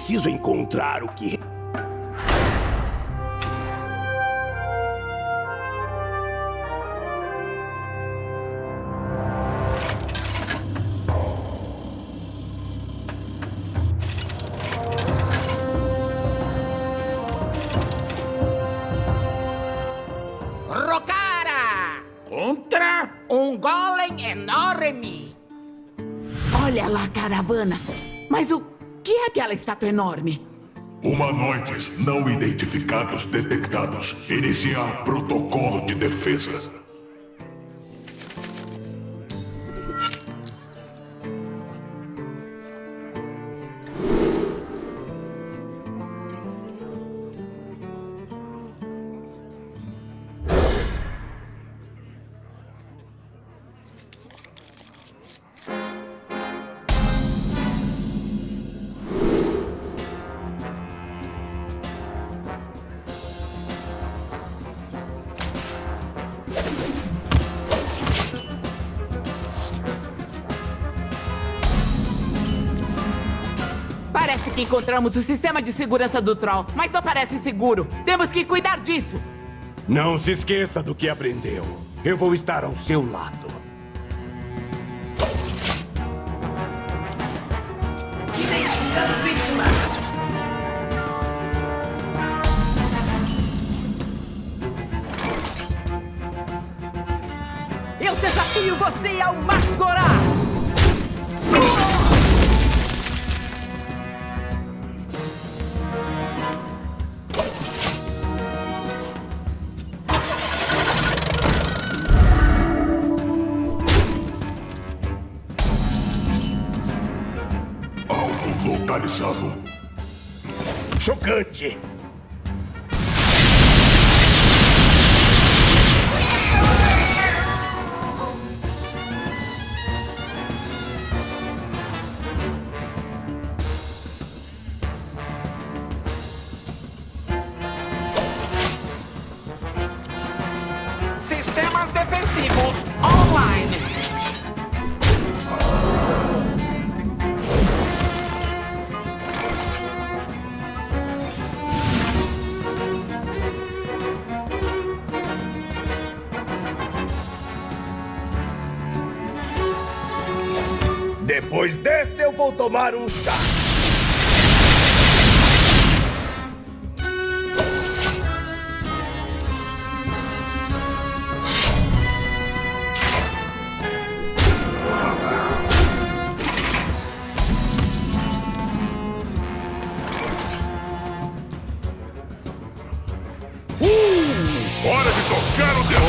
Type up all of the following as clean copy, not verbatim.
preciso encontrar o que... Rokara! Contra? Um golem enorme! Olha lá, caravana. Mas o que é aquela estátua enorme? Humanoides não identificados detectados. Iniciar protocolo de defesa. Parece que encontramos o sistema de segurança do Troll, mas não parece seguro. Temos que cuidar disso. Não se esqueça do que aprendeu. Eu vou estar ao seu lado. Identificando vítima. Eu desafio você ao Magorá! Alvo localizado. Chocante! Sistemas defensivos online! Depois desse, eu vou tomar um chá. Hora de tocar o terror!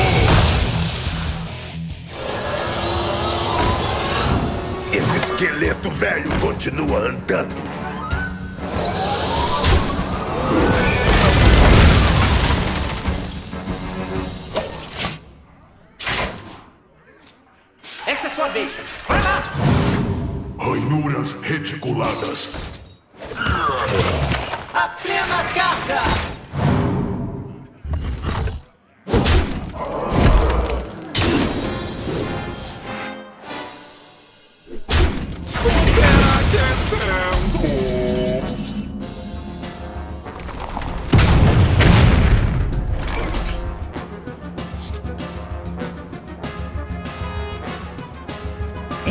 Esse esqueleto velho continua andando. Essa é sua vez! Vai lá! Ranhuras reticuladas. A plena carga.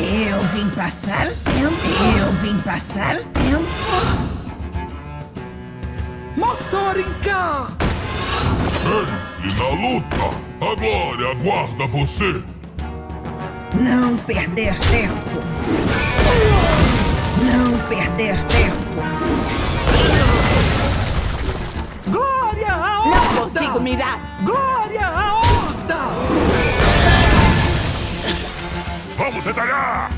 Eu vim passar o tempo. Eu vim passar o tempo. Motor em cá. E na luta, a glória aguarda você. Não perder tempo. Não perder tempo. Glória à Não horda. consigo mirar. Glória à horda. Vamos retalhar!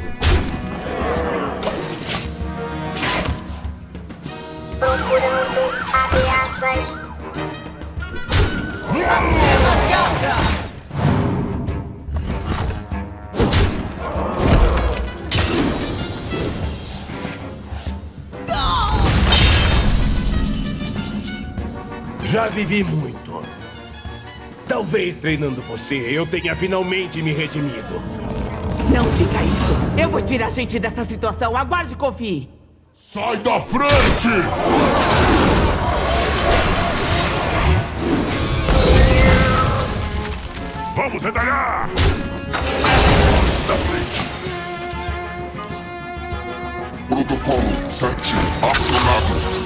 Procurando ameaças. A plena carga. Já vivi muito. Talvez treinando você, eu tenha finalmente me redimido. Não diga isso. Eu vou tirar a gente dessa situação. Aguarde e confie. Sai da frente! Vamos retalhar! Da frente. Protocolo 7 acionado.